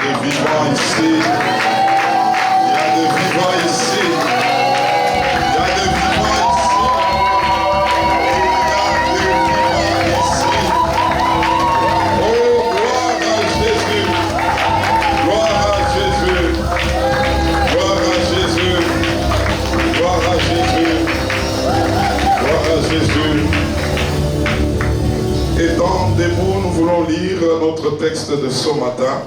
des vivants ici. Il y a des vivants ici. Il y a des vivants ici. Il y a des vivants ici. Oh, gloire à Jésus. Gloire à Jésus. Gloire à Jésus. Gloire à Jésus. Gloire à Jésus. Étant debout, nous voulons lire notre texte de ce matin.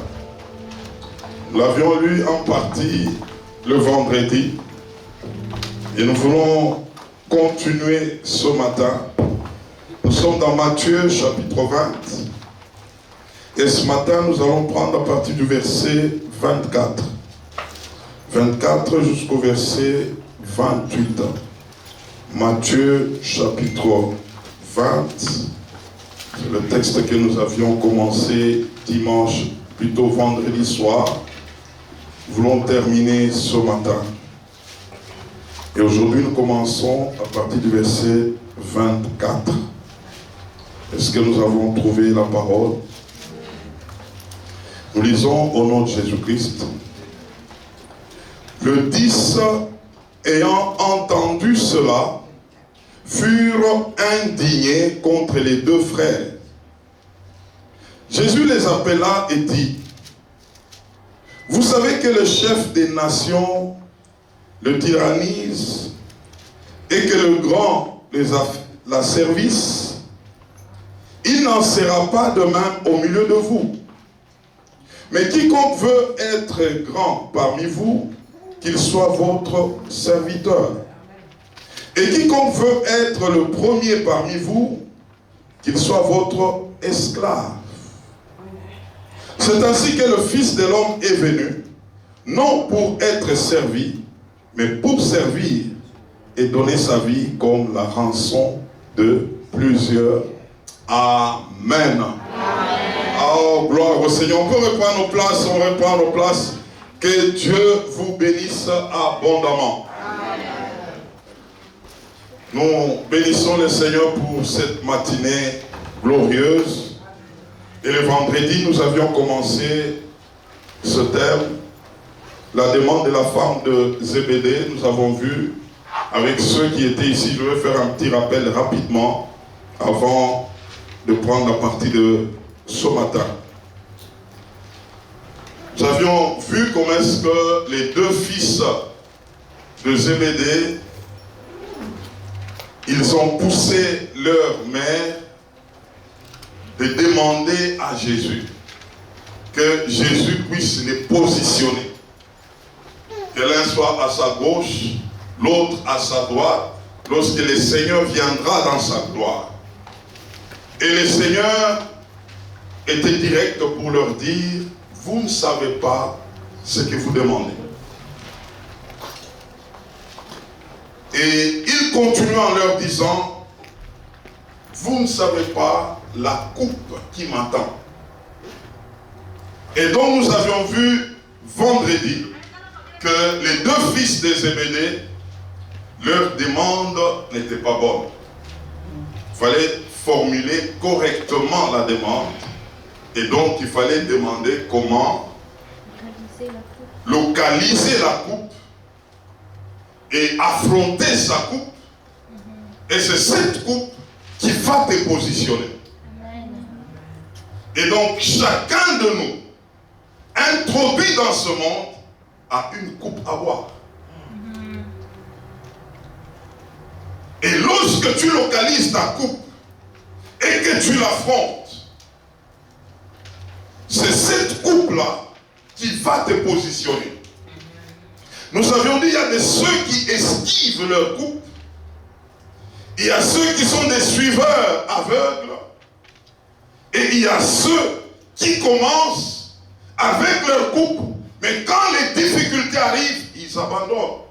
Nous l'avions lu en partie le vendredi. Et nous voulons continuer ce matin. Nous sommes dans Matthieu chapitre 20. Et ce matin, nous allons prendre à partir du verset 24. 24 jusqu'au verset 28. Matthieu chapitre 20. C'est le texte que nous avions commencé dimanche, plutôt vendredi soir. Nous voulons terminer ce matin. Et aujourd'hui, nous commençons à partir du verset 24. Est-ce que nous avons trouvé la parole? Nous lisons au nom de Jésus-Christ. Le 10, ayant entendu cela, furent indignés contre les deux frères. Jésus les appela et dit, « Vous savez que le chef des nations le tyrannise et que le grand la service. Il n'en sera pas de même au milieu de vous. Mais quiconque veut être grand parmi vous, qu'il soit votre serviteur. Et quiconque veut être le premier parmi vous, qu'il soit votre esclave. C'est ainsi que le Fils de l'homme est venu, non pour être servi, mais pour servir et donner sa vie comme la rançon de plusieurs. Amen. Oh, gloire au Seigneur. On peut reprendre nos places, on reprend nos places. Que Dieu vous bénisse abondamment. Nous bénissons le Seigneur pour cette matinée glorieuse. Et le vendredi, nous avions commencé ce thème, la demande de la femme de Zébédée. Nous avons vu avec ceux qui étaient ici, je vais faire un petit rappel rapidement avant de prendre la partie de ce matin. Nous avions vu comment est-ce que les deux fils de Zébédée, ils ont poussé leur mère de demander à Jésus que Jésus puisse les positionner. Que l'un soit à sa gauche, l'autre à sa droite, lorsque le Seigneur viendra dans sa gloire. Et le Seigneur était direct pour leur dire, vous ne savez pas ce que vous demandez. Et il continue en leur disant, vous ne savez pas la coupe qui m'attend. Et donc nous avions vu vendredi que les deux fils de Zébédée, leur demande n'était pas bonne. Il fallait formuler correctement la demande. Et donc il fallait demander comment localiser la coupe et affronter sa coupe. Et c'est cette coupe qui va te positionner. Et donc chacun de nous, introduit dans ce monde, a une coupe à boire. Et lorsque tu localises ta coupe et que tu l'affrontes, c'est cette coupe-là qui va te positionner. Nous avions dit, il y a de ceux qui esquivent leur coupe. Il y a ceux qui sont des suiveurs aveugles. Et il y a ceux qui commencent avec leur coupe. Mais quand les difficultés arrivent, ils abandonnent.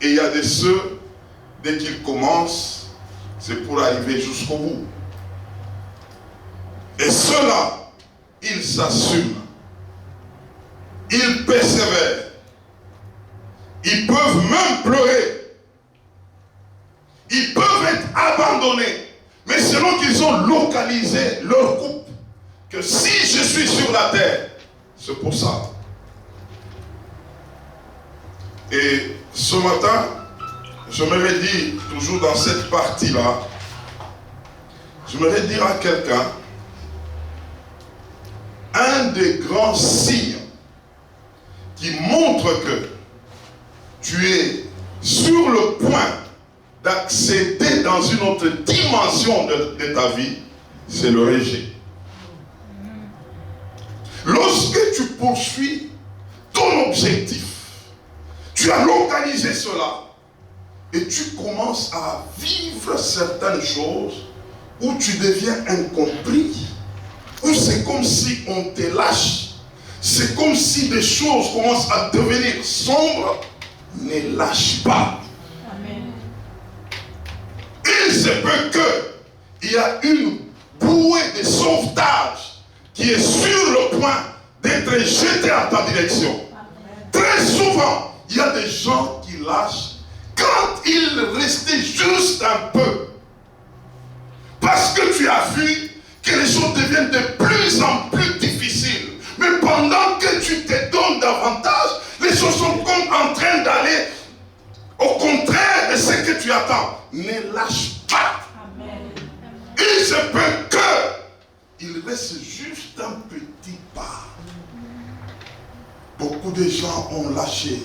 Et il y a de ceux, dès qu'ils commencent, c'est pour arriver jusqu'au bout. Et ceux-là, ils s'assument. Ils persévèrent. Ils peuvent même pleurer. Ils peuvent être abandonnés. Mais selon qu'ils ont localisé leur coupe, que si je suis sur la terre, C'est pour ça. Et ce matin, j'aimerais dire, toujours dans cette partie-là, j'aimerais dire à quelqu'un, un des grands signes qui montre que tu es sur le point d'accéder dans une autre dimension de ta vie, c'est le rejet. Lorsque tu poursuis ton objectif, tu as localisé cela et tu commences à vivre certaines choses où tu deviens incompris, où c'est comme si on te lâche, c'est comme si des choses commencent à devenir sombres. Ne lâche pas. Amen. Il se peut qu'il y a une bouée de sauvetage qui est sur le point d'être jetée à ta direction. Amen. Très souvent, il y a des gens qui lâchent quand il restait juste un peu. Parce que tu as vu que les choses deviennent de plus en plus difficiles. Mais pendant que tu te donnes davantage, les choses sont comme en train d'aller au contraire de ce que tu attends. Ne lâche pas. Amen. Il se peut qu'il reste juste un petit pas. Beaucoup de gens ont lâché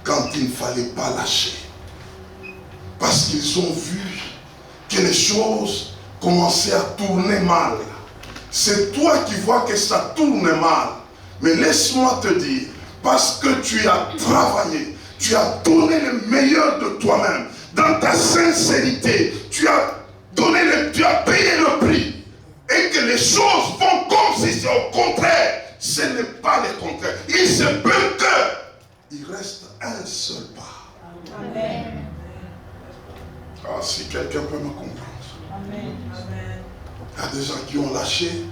quand il ne fallait pas lâcher. Parce qu'ils ont vu que les choses commençaient à tourner mal. C'est toi qui vois que ça tourne mal. Mais laisse-moi te dire, parce que tu as travaillé, tu as donné le meilleur de toi-même, dans ta sincérité, tu as payé le prix, et que les choses vont comme si c'est au contraire. Ce n'est pas le contraire. Il se peut qu'il reste un seul pas. Amen. Ah, si quelqu'un peut me comprendre. Amen. Il y a des gens qui ont lâché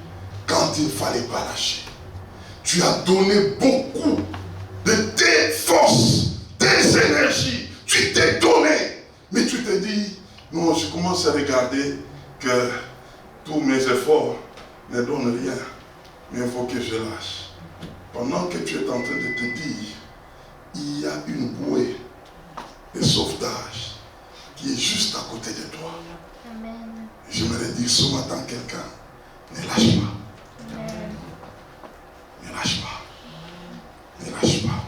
quand il ne fallait pas lâcher. Tu as donné beaucoup de tes forces, tes énergies. Tu t'es donné. Mais tu te dis, non, je commence à regarder que tous mes efforts ne donnent rien. Mais il faut que je lâche. Pendant que tu es en train de te dire, il y a une bouée de sauvetage qui est juste à côté de toi. Amen. J'aimerais dire ce matin quelqu'un, ne lâche pas. Amen. Ne lâche pas. Ne lâche pas.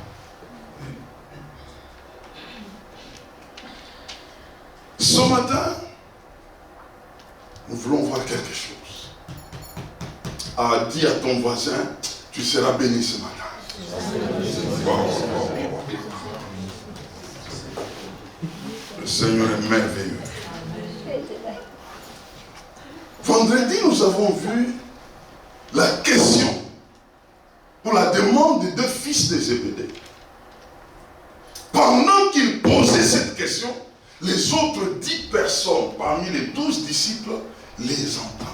Ce matin, nous voulons voir quelque chose. Dis à ton voisin, tu seras béni ce matin. Wow. Le Seigneur est merveilleux. Vendredi, nous avons vu la question ou la demande des deux fils de Zébédée. Pendant qu'ils posaient cette question, les autres 10 personnes parmi les 12 disciples les entendaient.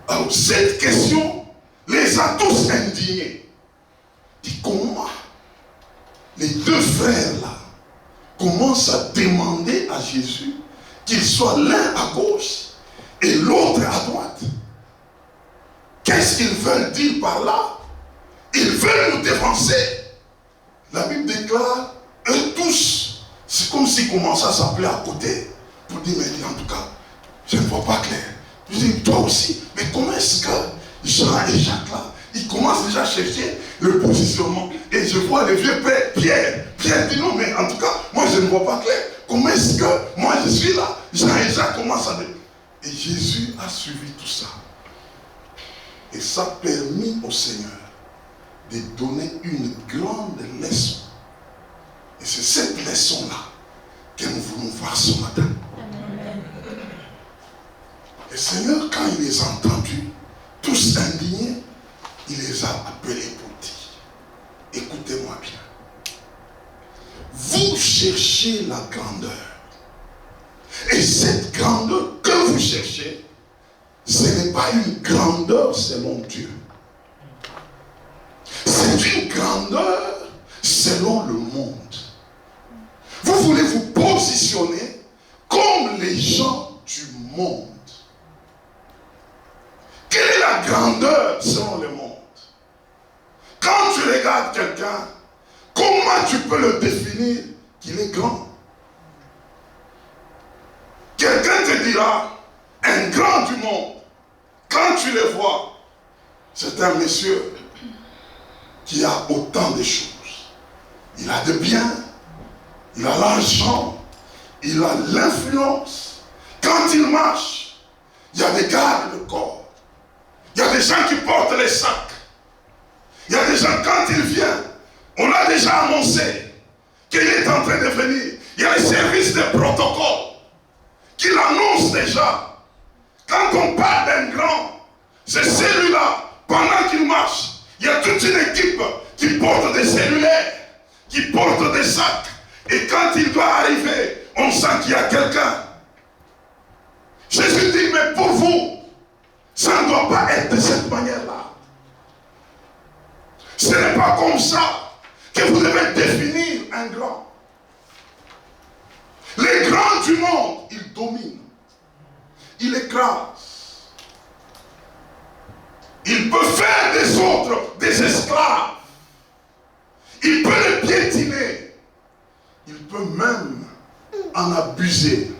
Alors cette question les a tous indignés. Et comment les deux frères là commencent à demander à Jésus qu'il soit l'un à gauche et l'autre à droite. Qu'est-ce qu'ils veulent dire par là? Ils veulent nous dévancer. La Bible déclare, eux tous, c'est comme s'ils commençaient à s'appeler à côté pour dire, mais en tout cas, je ne vois pas clair. Je dis, toi aussi, mais comment est-ce que Jean et Jacques là, ils commencent déjà à chercher le positionnement. Et je vois le vieux père Pierre. Pierre dit non, mais en tout cas, moi je ne vois pas clair. Comment est-ce que moi je suis là? Jean et Jacques commencent à dire. Et Jésus a suivi tout ça. Et ça a permis au Seigneur de donner une grande leçon. Et c'est cette leçon-là que nous voulons voir ce matin. Amen. Le Seigneur, quand il les a entendus, tous indignés, il les a appelés pour dire, écoutez-moi bien. Vous cherchez la grandeur. Et cette grandeur que vous cherchez, ce n'est pas une grandeur selon Dieu. C'est une grandeur selon le monde. Vous voulez vous positionner comme les gens du monde. Quelle est la grandeur selon le monde? regardes quelqu'un, comment tu peux le définir qu'il est grand? Quelqu'un te dira, un grand du monde, quand tu le vois, c'est un monsieur qui a autant de choses. Il a des biens, il a l'argent, il a l'influence. Quand il marche, il y a des gardes de corps. Il y a des gens qui portent les sacs. Il y a des gens, quand il vient, on a déjà annoncé qu'il est en train de venir. Il y a les services de protocole qui l'annoncent déjà. Quand on parle d'un grand, c'est celui-là, pendant qu'il marche, il y a toute une équipe qui porte des cellulaires, qui porte des sacs. Et quand il doit arriver, on sent qu'il y a quelqu'un. Jésus dit, mais pour vous, ça ne doit pas être de cette manière-là. Ce n'est pas comme ça que vous devez définir un grand. Les grands du monde, ils dominent. Ils écrasent. Ils peuvent faire des autres des esclaves. Ils peuvent les piétiner. Ils peuvent même en abuser.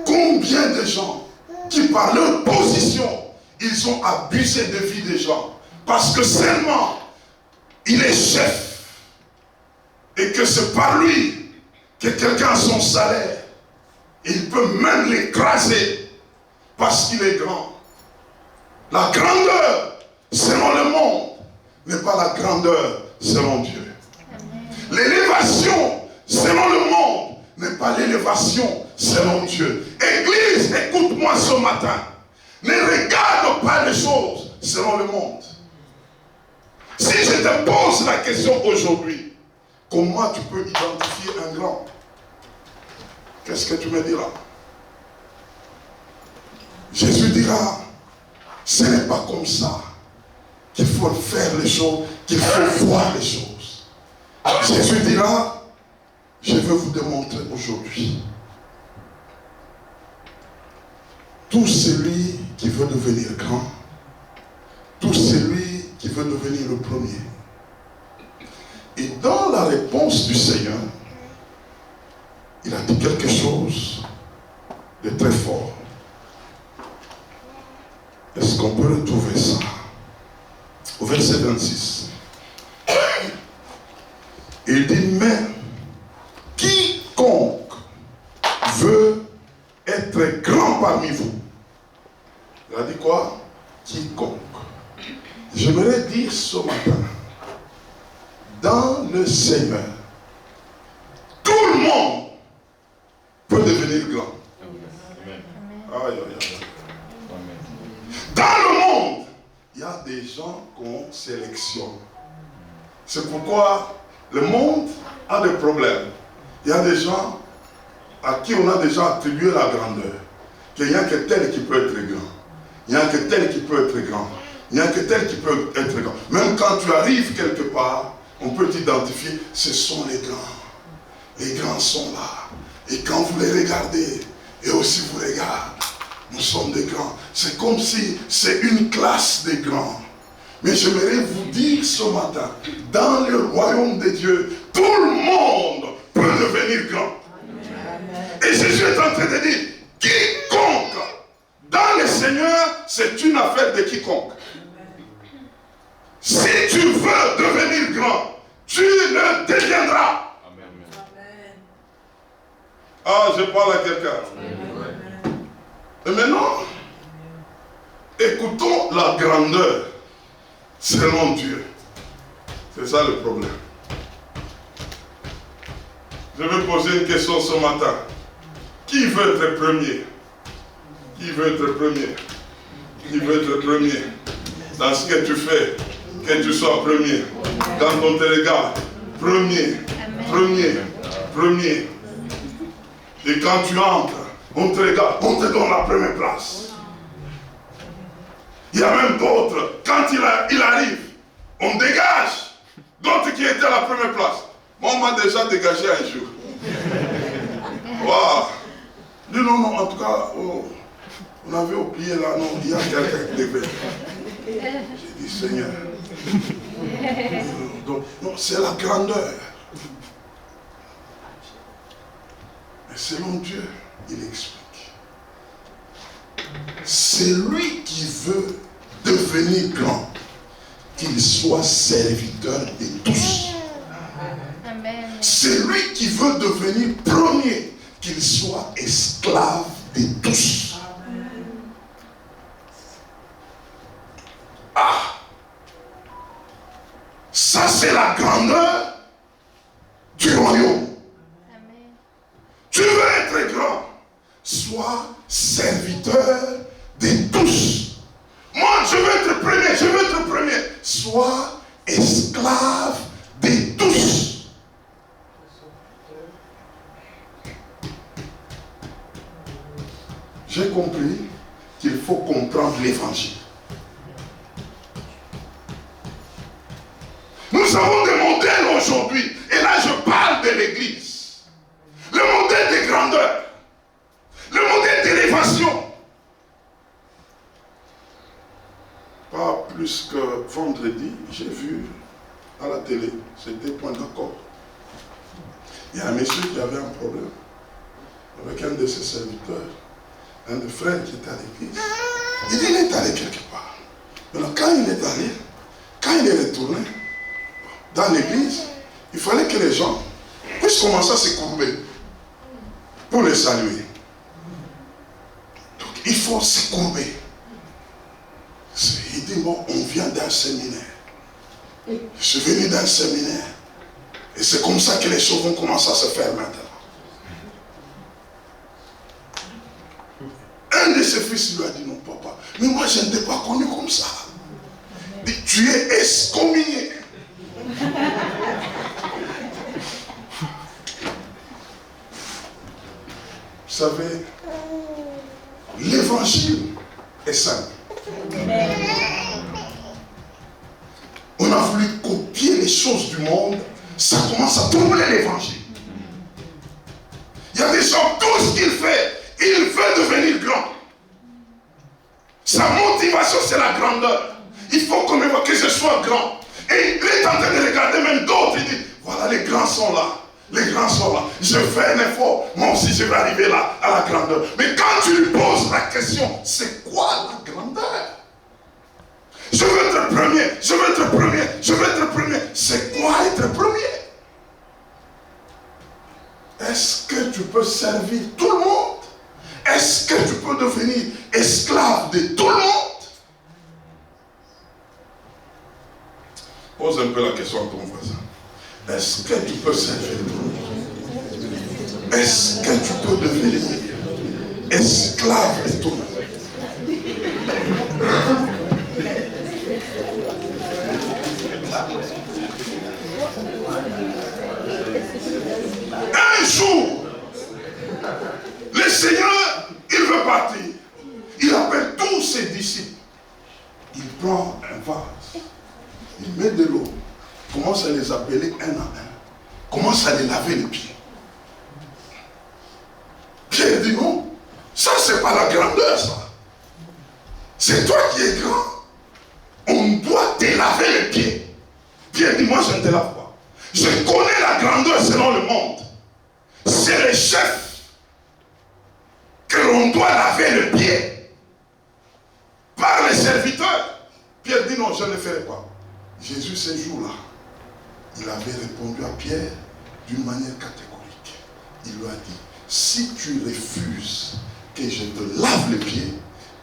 Combien de gens qui par leur position, ils ont abusé de vie des gens parce que seulement il est chef et que c'est par lui que quelqu'un a son salaire. Il peut même l'écraser parce qu'il est grand. La grandeur selon le monde n'est pas la grandeur selon Dieu. L'élévation selon le monde n'est pas l'élévation selon Dieu. Église, écoute-moi ce matin. Ne regarde pas les choses selon le monde. Si je te pose la question aujourd'hui, comment tu peux identifier un grand? Qu'est-ce que tu me diras? Jésus dira, ce n'est pas comme ça qu'il faut faire les choses, qu'il faut voir les choses. Jésus dira, je vais vous démontrer aujourd'hui. Tout celui qui veut devenir grand, tout celui qui veut devenir le premier. Et dans la réponse du Seigneur, il a dit quelque chose de très fort. Est-ce qu'on peut retrouver ça? Au verset 26. Il dit, mais quiconque veut être grand parmi vous. Il a dit quoi? Quiconque. J'aimerais dire ce matin, dans le Seigneur, tout le monde peut devenir grand. Aïe, aïe, aïe. Dans le monde, il y a des gens qu'on sélectionne. C'est pourquoi le monde a des problèmes. Il y a des gens à qui on a déjà attribué la grandeur. Qu'il n'y a que tel qui peut être grand. Il n'y a que tel qui peut être grand. Il n'y a que tel qui peut être grand. Même quand tu arrives quelque part, on peut t'identifier, ce sont les grands. Les grands sont là. Et quand vous les regardez, et aussi vous regardez, nous sommes des grands. C'est comme si c'est une classe des grands. Mais j'aimerais vous dire ce matin, dans le royaume de Dieu, tout le monde peut devenir grand. Et Jésus est en train de dire, quiconque, dans le Seigneur, c'est une affaire de quiconque. Si tu veux devenir grand, tu le deviendras. Ah, je parle à quelqu'un. Et maintenant, écoutons la grandeur selon Dieu. C'est ça le problème. Je vais poser une question ce matin. Qui veut être premier? Qui veut être premier? Qui veut être premier? Dans ce que tu fais, que tu sois premier. Quand on te regarde, premier, premier, premier. Et quand tu entres, on te regarde, on te donne la première place. Il y a même d'autres, quand il arrive, on dégage d'autres qui étaient à la première place. Moi, on m'a déjà dégagé un jour. Waouh! Dis non, non, en tout cas, oh, on avait oublié là, non, il y a quelqu'un qui devait. J'ai dit, Seigneur, Donc, non, c'est la grandeur. Mais selon Dieu, il explique. C'est lui qui veut devenir grand, qu'il soit serviteur de tous. Amen. C'est lui qui veut devenir premier, qu'il soit esclave de tous. Ah! Ça, c'est la grandeur du royaume. Amen. Tu veux être grand, sois serviteur de tous. Moi, je veux être premier, je veux être premier. Sois esclave de tous. J'ai compris qu'il faut comprendre l'évangile. Nous avons des modèles aujourd'hui. Et là, je parle de l'église. Le modèle de grandeur. Le modèle d'élévation. Pas plus que vendredi, j'ai vu à la télé, c'était point d'accord. Il y a un monsieur qui avait un problème avec un de ses serviteurs, un des frères qui était à l'église. Il dit, il est allé quelque part. Alors quand il est allé, quand il est retourné dans l'église, il fallait que les gens puissent commencer à se courber pour les saluer. Donc il faut se courber. Il dit, bon, on vient d'un séminaire. Je suis venu d'un séminaire. Et c'est comme ça que les choses vont commencer à se faire maintenant. Un de ses fils lui a dit, non papa, mais moi je ne t'ai pas connu comme ça. Il dit, tu es excommunié. Vous savez, l'évangile est simple. On a voulu copier les choses du monde, ça commence à troubler l'évangile. Il y a des gens, tout ce qu'il fait, il veut devenir grand. Sa motivation, c'est la grandeur. Il faut qu'on me voit que je sois grand. Et il est en train de regarder même d'autres, il dit, voilà, les grands sont là. Les grands sont là. Je fais un effort. Moi aussi, je vais arriver là, à la grandeur. Mais quand tu lui poses la question, c'est quoi la grandeur? Je veux être premier, je veux être premier, je veux être premier. C'est quoi être premier? Est-ce que tu peux servir tout le monde? Est-ce que tu peux devenir esclave de tout le monde? Pose un peu la question à ton voisin. Est-ce que tu peux servir tout le monde? Est-ce que tu peux devenir esclave de tout le monde? Un jour, le Seigneur, il veut partir. Il appelle tous ses disciples. Il prend un vase. Il met de l'eau. Commence à les appeler un à un. Commence à les laver les pieds. Pierre dit non. Ça, c'est pas la grandeur, ça. C'est toi qui es grand. On doit te laver les pieds. Pierre dit, moi, je ne te lave pas. Je connais la grandeur selon le monde. C'est le chef que l'on doit laver le pied par les serviteurs. Pierre dit non, je ne le ferai pas. Jésus, ce jour-là, il avait répondu à Pierre d'une manière catégorique. Il lui a dit, si tu refuses que je te lave les pieds,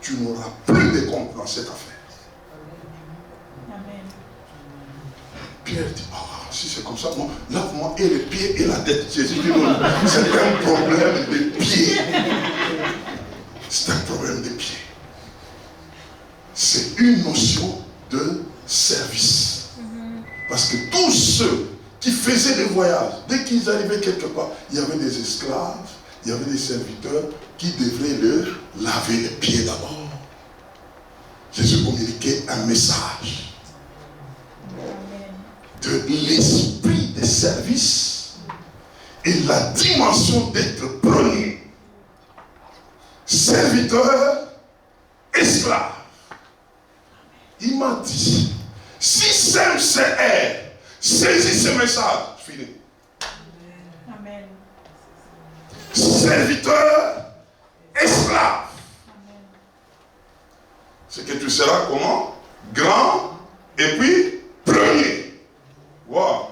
tu n'auras plus de compte dans cette affaire. Amen. Pierre dit, si c'est comme ça, non, lave-moi et les pieds et la tête. Jésus dit, non, c'est un problème de pieds. C'est un problème de pieds. C'est une notion de service. Parce que tous ceux qui faisaient des voyages, dès qu'ils arrivaient quelque part, il y avait des esclaves, il y avait des serviteurs qui devraient leur laver les pieds d'abord. Jésus communiquait un message de l'esprit de service et la dimension d'être premier. Serviteur, esclave. Il m'a dit, si CMCR Saisis ce message. Fini. Amen. Serviteur, esclave. C'est que tu seras comment? Grand et puis premier. Wow.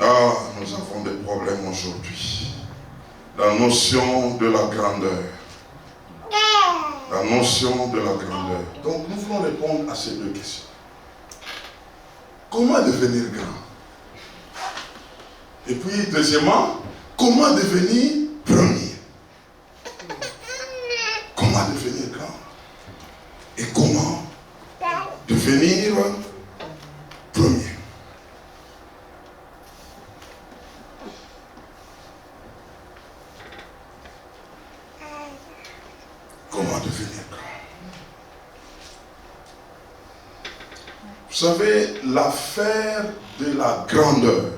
Ah, nous avons des problèmes aujourd'hui. La notion de la grandeur. La notion de la grandeur. Donc nous voulons répondre à ces deux questions. Comment devenir grand? Et puis deuxièmement, comment devenir premier? Comment devenir grand? Et comment devenir premier? Comment devenir grand? Vous savez, l'affaire de la grandeur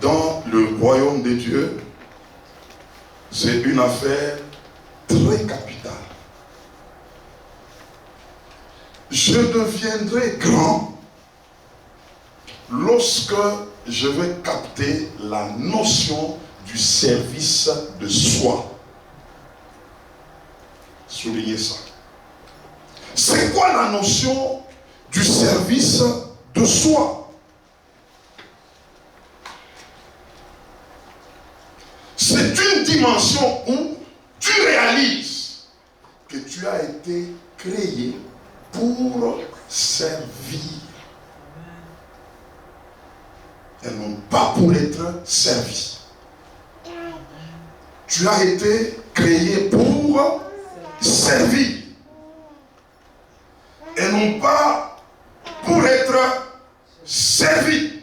dans le royaume de Dieu, c'est une affaire très capitale. Je deviendrai grand lorsque je vais capter la notion du service de soi. Soulignez ça. C'est quoi la notion du service de soi? C'est une dimension où tu réalises que tu as été créé pour servir et non pas pour être servi. Tu as été créé pour servir et non pas pour être servi.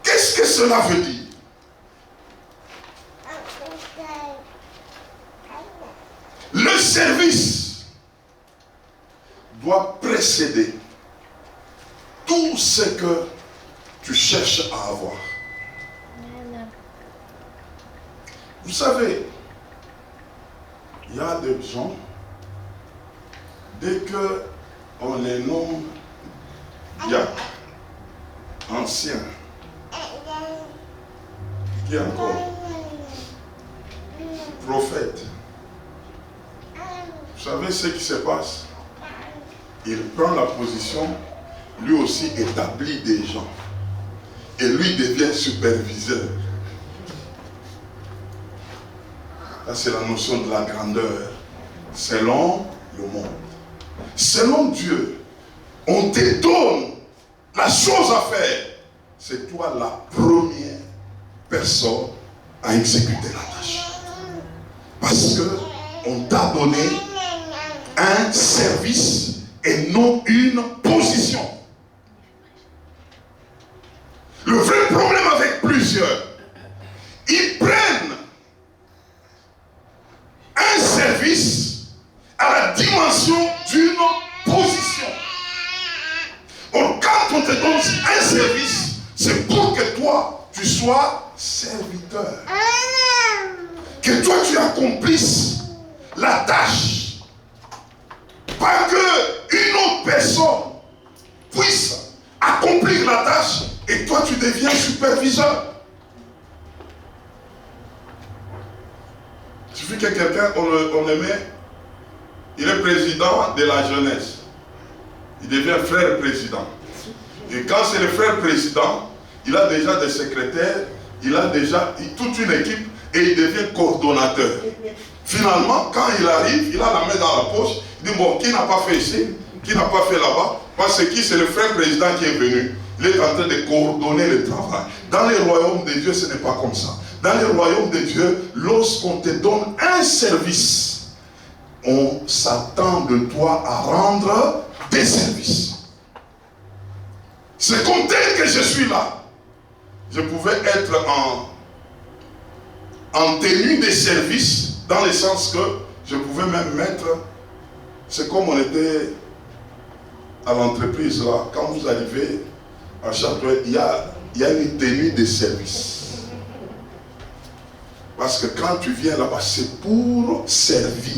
Qu'est-ce que cela veut dire? Le service doit précéder tout ce que tu cherches à avoir. Vous savez, il y a des gens, dès qu'on les nomme diacres, anciens, qui encore, prophètes. Vous savez ce qui se passe? Il prend la position, lui aussi établit des gens. Et lui devient superviseur. Là, c'est la notion de la grandeur. Selon le monde. Selon Dieu, on te donne la chose à faire. C'est toi la première personne à exécuter la tâche. Parce qu'on t'a donné un service et non une position. Le vrai problème avec plusieurs, ils prennent un service à la dimension d'une position. Or, quand on te donne un service, c'est pour que toi, tu sois serviteur. Que toi, tu accomplisses la tâche. Pas que une autre personne puisse accomplir la tâche et toi, tu deviens superviseur. Il suffit que quelqu'un, on le met, il est président de la jeunesse. Il devient frère président. Et quand c'est le frère président, il a déjà des secrétaires, il a déjà toute une équipe et il devient coordonnateur. Finalement, quand il arrive, il a la main dans la poche, il dit bon, qui n'a pas fait ici, qui n'a pas fait là-bas, parce que c'est le frère président qui est venu. Il est en train de coordonner le travail. Dans les royaumes de Dieu, ce n'est pas comme ça. Dans les royaumes de Dieu, lorsqu'on te donne un service, on s'attend de toi à rendre des services. C'est comme tel que je suis là. Je pouvais être en tenue de service, dans le sens que je pouvais même mettre, c'est comme on était à l'entreprise là, quand vous arrivez à Châteauet, il y a il y a une tenue de service. Parce que quand tu viens là-bas, c'est pour servir.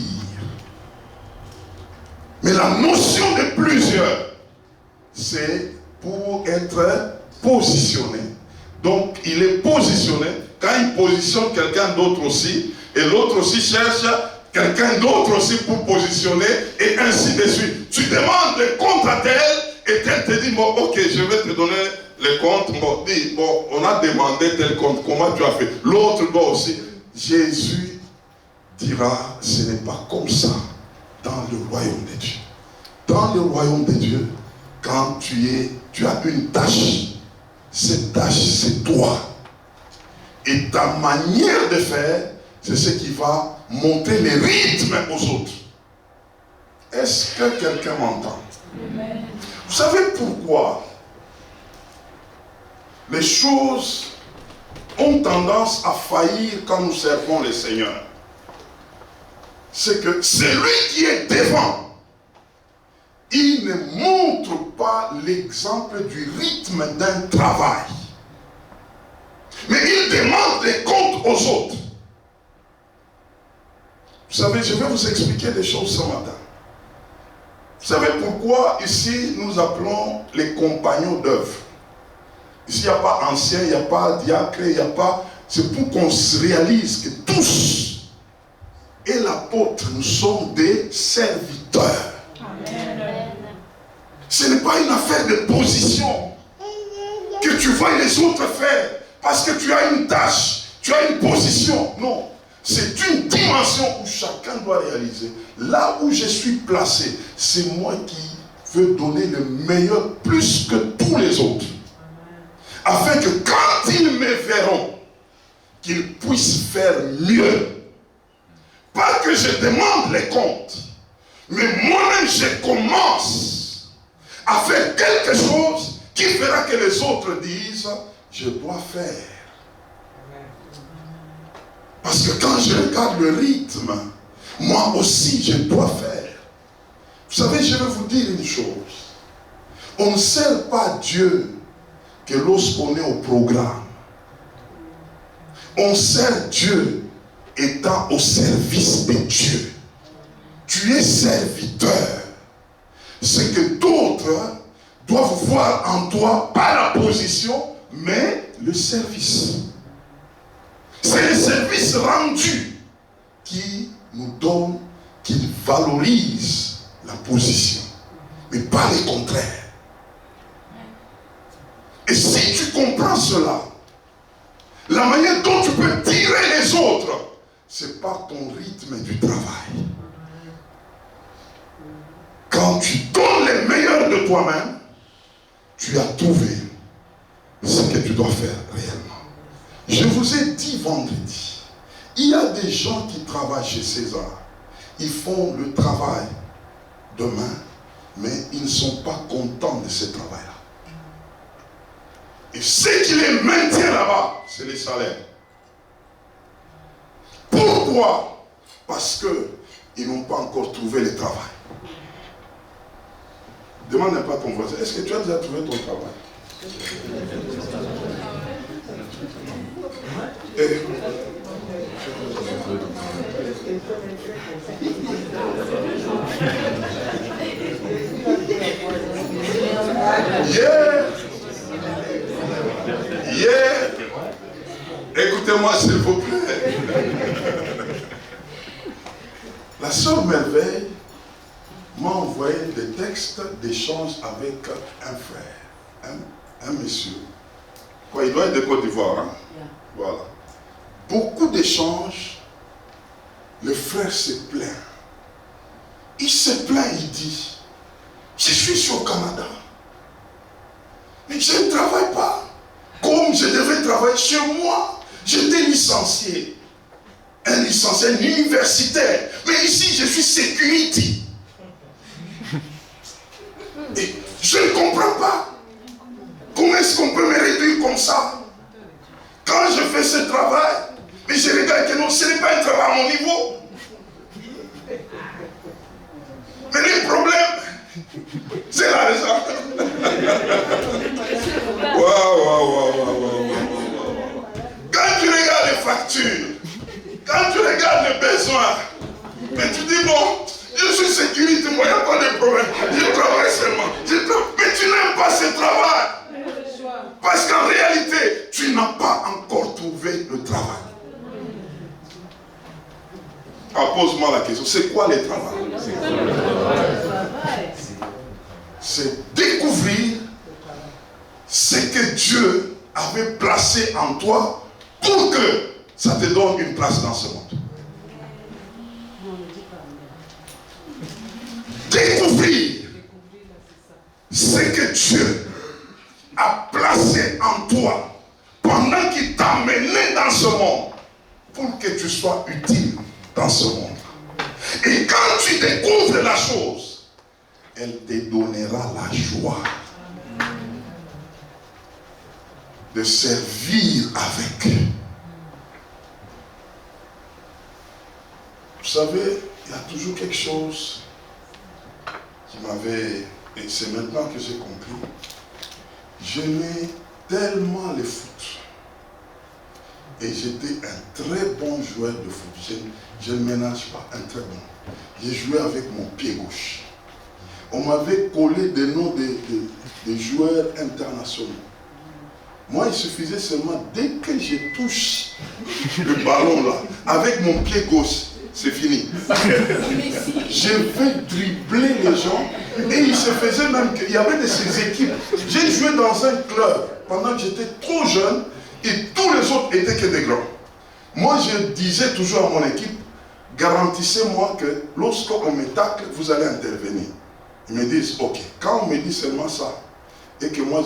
Mais la notion de plusieurs, c'est pour être positionné. Donc, il est positionné. Quand il positionne quelqu'un d'autre aussi, et l'autre aussi cherche quelqu'un d'autre aussi pour positionner, et ainsi de suite. Tu demandes le compte à tel, et tel te dit, bon, ok, je vais te donner le compte. Bon, dis, bon, on a demandé tel compte, comment tu as fait? L'autre doit aussi. Jésus dira, ce n'est pas comme ça dans le royaume de Dieu. Dans le royaume de Dieu, quand tu as une tâche, cette tâche, c'est toi. Et ta manière de faire, c'est ce qui va monter les rythmes aux autres. Est-ce que quelqu'un m'entend? Vous savez pourquoi les choses ont tendance à faillir quand nous servons le Seigneur? C'est que celui qui est devant, il ne montre pas l'exemple du rythme d'un travail. Mais il demande des comptes aux autres. Vous savez, je vais vous expliquer des choses ce matin. Vous savez pourquoi ici nous appelons les compagnons d'œuvre? Ici, il n'y a pas ancien, il n'y a pas diacre, il n'y a pas... C'est pour qu'on se réalise que tous et l'apôtre, nous sommes des serviteurs. Amen. Ce n'est pas une affaire de position que tu vois les autres faire parce que tu as une tâche, tu as une position. Non, c'est une dimension où chacun doit réaliser. Là où je suis placé, c'est moi qui veux donner le meilleur plus que tous les autres. Afin que quand ils me verront, qu'ils puissent faire mieux. Pas que je demande les comptes, mais moi-même je commence à faire quelque chose qui fera que les autres disent, je dois faire. Parce que quand je regarde le rythme, moi aussi je dois faire. Vous savez, je vais vous dire une chose. On ne sert pas Dieu que lorsqu'on est au programme. On sert Dieu étant au service de Dieu. Tu es serviteur. C'est que d'autres doivent voir en toi, pas la position, mais le service. C'est le service rendu qui nous donne, qui valorise la position, mais pas le contraire. Et si tu comprends cela, la manière dont tu peux tirer les autres, c'est par ton rythme du travail. Quand tu donnes le meilleur de toi-même, tu as trouvé ce que tu dois faire réellement. Je vous ai dit vendredi, il y a des gens qui travaillent chez César. Ils font le travail demain, mais ils ne sont pas contents de ce travail-là. Et ce qui les maintient là-bas, c'est les salaires. Pourquoi? Parce qu'ils n'ont pas encore trouvé le travail. Demande pas à ton voisin, est-ce que tu as déjà trouvé ton travail? Écoutez-moi s'il vous plaît. La sœur Merveille m'a envoyé des textes d'échange avec un frère, un monsieur. Quoi, il doit être de Côte d'Ivoire. Hein? Yeah. Voilà. Beaucoup d'échanges, le frère se plaint. Il se plaint, il dit, je suis sur le Canada, mais je ne travaille pas comme je devais travailler chez moi. J'étais licencié, un licencié, un universitaire, mais ici je suis security. Et je ne comprends pas. Comment est-ce qu'on peut me réduire comme ça? Quand je fais ce travail, mais je regarde que non, ce n'est pas un travail à mon niveau. Mais le problème, c'est la raison. Waouh, waouh, Quand tu regardes les factures, quand tu regardes les besoins, mais tu dis bon, je suis sécurité, moi il n'y a pas de problème, je travaille seulement. Mais tu n'aimes pas ce travail. Parce qu'en réalité, tu n'as pas encore trouvé le travail. Ah, pose-moi la question, c'est quoi le travail? C'est découvrir ce que Dieu avait placé en toi pour que ça te donne une place dans ce monde. Découvrir ce que Dieu a placé en toi pendant qu'il t'a mené dans ce monde pour que tu sois utile dans ce monde. Et quand tu découvres la chose, elle te donnera la joie de servir avec. Vous savez, il y a toujours quelque chose qui m'avait... Et c'est maintenant que j'ai compris. J'aimais tellement le foot. Et j'étais un très bon joueur de foot. Je ne ménage pas, un très bon. J'ai joué avec mon pied gauche. On m'avait collé des noms de joueurs internationaux. Moi, il suffisait seulement, dès que je touche le ballon là, avec mon pied gauche, c'est fini. Je vais dribbler les gens. Et il se faisait même qu'il y avait de ces équipes. J'ai joué dans un club pendant que j'étais trop jeune et tous les autres étaient que des grands. Moi, je disais toujours à mon équipe, garantissez-moi que lorsqu'on me tacle, vous allez intervenir. Ils me disent, ok, quand on me dit seulement ça, et que moi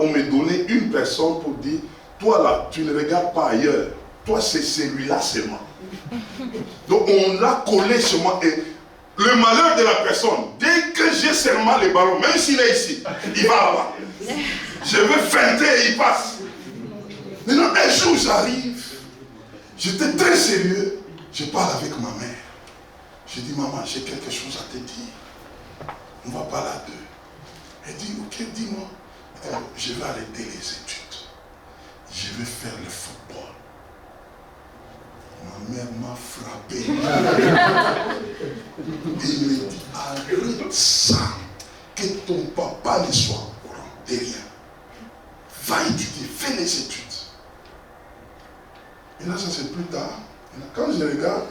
on me donnait une personne pour dire, toi là, tu ne regardes pas ailleurs, toi c'est celui-là seulement. Donc on l'a collé sur moi et le malheur de la personne, dès que j'ai seulement le ballon, même s'il est ici, il va là-bas. Je veux feinter et il passe. Maintenant, un jour j'arrive, j'étais très sérieux, je parle avec ma mère. Je dis, maman, j'ai quelque chose à te dire. On va parler à deux. Elle dit, ok, dis-moi. Je vais arrêter les études. Je vais faire le football. Ma mère m'a frappé. Il me dit, arrête ça. Que ton papa ne soit au courant de rien. Va étudier, fais les études. Et là, ça c'est plus tard. Et là, quand je regarde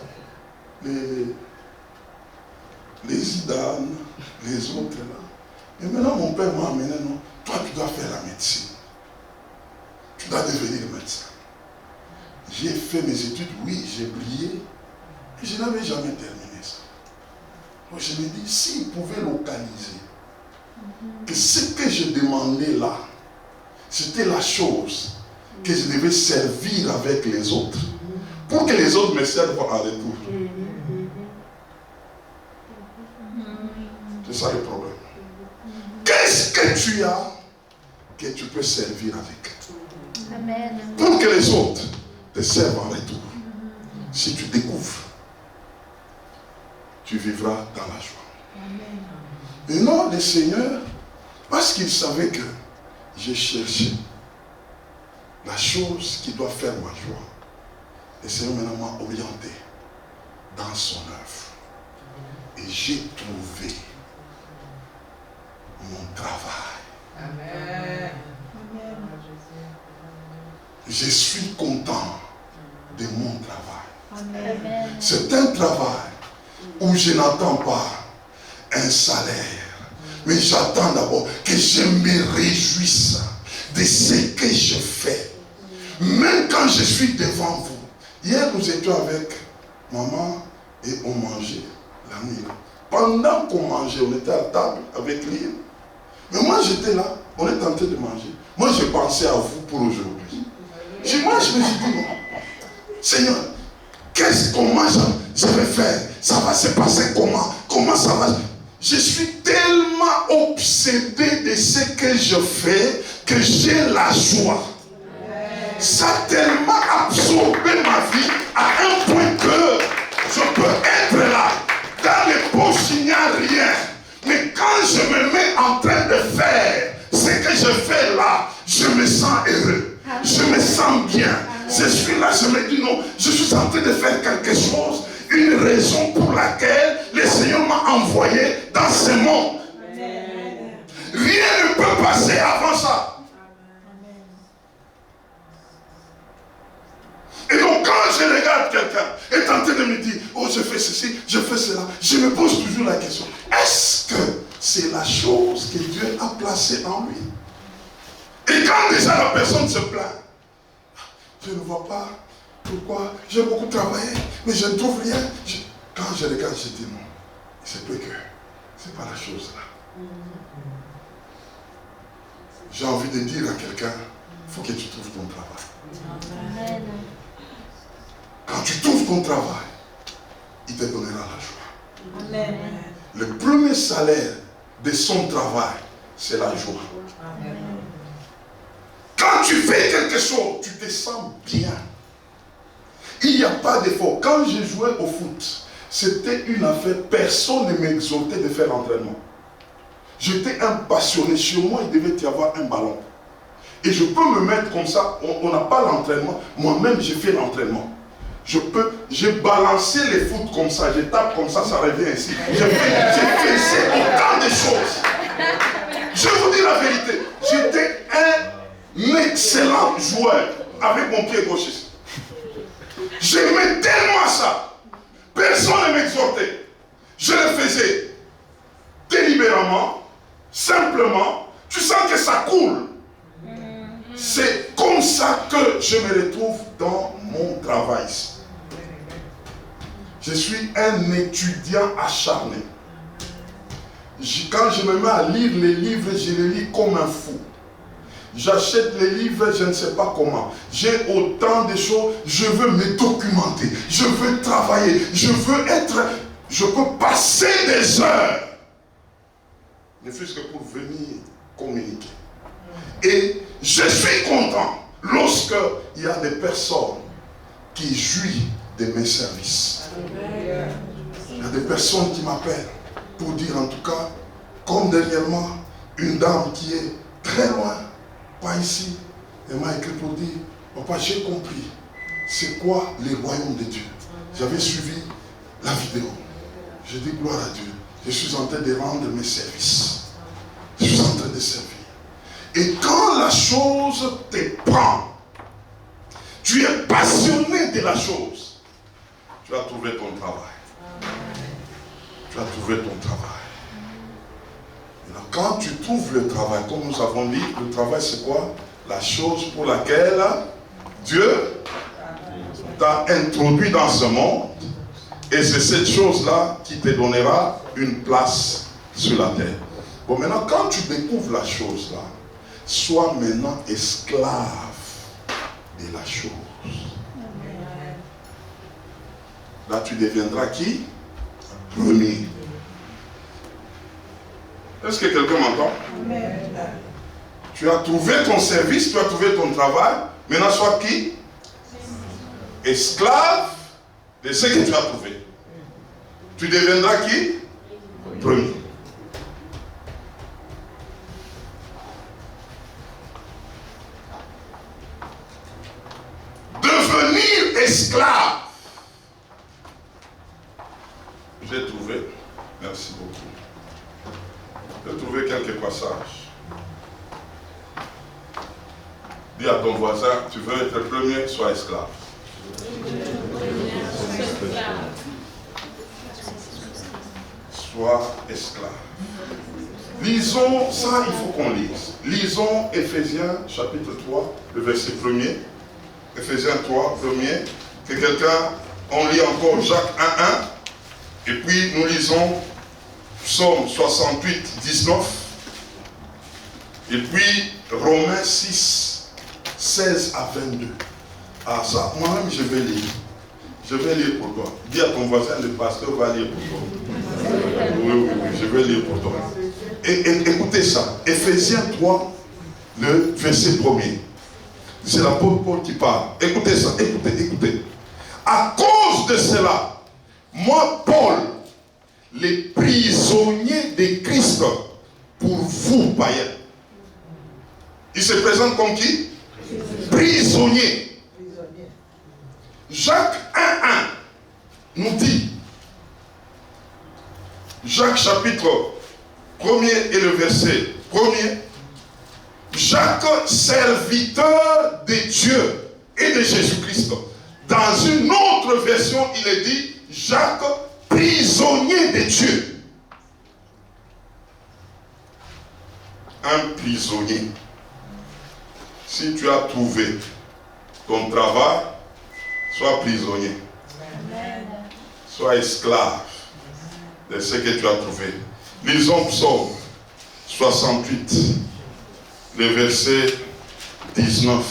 les Zidane, les autres là, et maintenant mon père m'a amené, non, toi tu dois faire la médecine. Tu dois devenir médecin. J'ai fait mes études, oui, j'ai brillé, et je n'avais jamais terminé ça. Donc je me dis, s'il pouvait localiser que ce que je demandais là, c'était la chose que je devais servir avec les autres, pour que les autres me servent en retour. C'est ça le problème. Qu'est-ce que tu as que tu peux servir avec? Amen. Pour que les autres te servent en retour. Si tu découvres, tu vivras dans la joie. Et non, le Seigneur, parce qu'il savait que j'ai cherché la chose qui doit faire ma joie, le Seigneur maintenant m'a orienté dans son œuvre. Et j'ai trouvé mon travail. Amen. Je suis content de mon travail. Amen. C'est un travail où je n'attends pas un salaire, mais j'attends d'abord que je me réjouisse de ce que je fais. Même quand je suis devant vous. Hier, nous étions avec maman et on mangeait la nuit. Pendant qu'on mangeait, on était à table avec lui. Mais moi, j'étais là, on est en train de manger. Moi, je pensais à vous pour aujourd'hui. Moi, je me suis dit, non, Seigneur, comment je vais faire? Ça va se passer comment? Comment ça va? Je suis tellement obsédé de ce que je fais que j'ai la joie. Ça a tellement absorbé ma vie à un point que je peux être là. Dans les poches, il n'y a rien. Mais quand je me mets en train de faire ce que je fais là, je me sens heureux. Je me sens bien. Je suis là, je me dis non, je suis en train de faire quelque chose, une raison pour laquelle le Seigneur m'a envoyé dans ce monde. Rien ne peut passer avant ça. Et donc quand je regarde quelqu'un est en train de me dire, oh je fais ceci, je fais cela, je me pose toujours la question, est-ce que c'est la chose que Dieu a placée en lui? Et quand déjà la personne se plaint, je ne vois pas pourquoi, j'ai beaucoup travaillé, mais je ne trouve rien. Quand je regarde, je dis non, c'est peu que, c'est pas la chose là. J'ai envie de dire à quelqu'un, il faut que tu trouves ton travail. Amen. Quand tu trouves ton travail, il te donnera la joie. Amen. Le premier salaire de son travail, c'est la joie. Amen. Quand tu fais quelque chose, tu te sens bien. Il n'y a pas d'effort. Quand j'ai joué au foot, c'était une affaire, personne ne m'exhortait de faire l'entraînement. J'étais un passionné. Chez moi, il devait y avoir un ballon. Et je peux me mettre comme ça, on n'a pas l'entraînement. Moi-même, j'ai fait l'entraînement. J'ai balancé les foot comme ça, je tape comme ça revient ici. J'ai fait autant de choses. Je vous dis la vérité, j'étais un excellent joueur avec mon pied gauche ici. J'aimais tellement ça. Personne ne m'exhortait. Je le faisais délibérément, simplement. Tu sens que ça coule. C'est comme ça que je me retrouve dans mon travail. Je suis un étudiant acharné. Quand je me mets à lire les livres, je les lis comme un fou. J'achète les livres, je ne sais pas comment. J'ai autant de choses, je veux me documenter, je veux travailler, je peux passer des heures, ne fût-ce que pour venir communiquer. Et je suis content lorsque il y a des personnes qui jouissent de mes services. Il y a des personnes qui m'appellent pour dire en tout cas, comme dernièrement, une dame qui est très loin, pas ici, elle m'a écrit pour dire, papa, j'ai compris, c'est quoi le royaume de Dieu. J'avais suivi la vidéo. Je dis gloire à Dieu. Je suis en train de rendre mes services. Je suis en train de servir. Et quand la chose te prend, tu es passionné de la chose, tu as trouvé ton travail. Tu as trouvé ton travail. Alors, quand tu trouves le travail, comme nous avons dit, le travail c'est quoi? La chose pour laquelle Dieu t'a introduit dans ce monde. Et c'est cette chose-là qui te donnera une place sur la terre. Bon, maintenant, quand tu découvres la chose-là, sois maintenant esclave de la chose. Là, tu deviendras qui? Premier. Est-ce que quelqu'un m'entend? Tu as trouvé ton service, tu as trouvé ton travail. Maintenant, sois qui? Esclave de ce que tu as trouvé. Tu deviendras qui? Premier. Devenir esclave. J'ai trouvé. Merci beaucoup. J'ai trouvé quelques passages. Dis à ton voisin, tu veux être premier, sois esclave. Sois esclave. Lisons, ça il faut qu'on lise. Lisons Éphésiens chapitre 3, le verset 1er. Éphésiens 3, 1er. Que quelqu'un, on lit encore Jacques 1, 1. Et puis nous lisons Psaume 68, 19. Et puis Romains 6, 16 à 22. Ah ça, moi-même je vais lire. Je vais lire pour toi. Dis à ton voisin, le pasteur va lire pour toi. Oui, je vais lire pour toi. Et écoutez ça. Éphésiens 3, le verset 1er. C'est l'apôtre Paul qui parle. Écoutez ça, écoutez. À cause de cela, moi, Paul, le prisonnier de Christ, pour vous, païens. Il se présente comme qui? Prisonnier. Jacques 1:1 nous dit, Jacques chapitre 1er et le verset 1er, Jacques, serviteur de Dieu et de Jésus-Christ. Dans une autre version, il est dit, Jacques, prisonnier de Dieu. Un prisonnier. Si tu as trouvé ton travail, sois prisonnier. Amen. Sois esclave de ce que tu as trouvé. Lisons Psaume 68, le verset 19.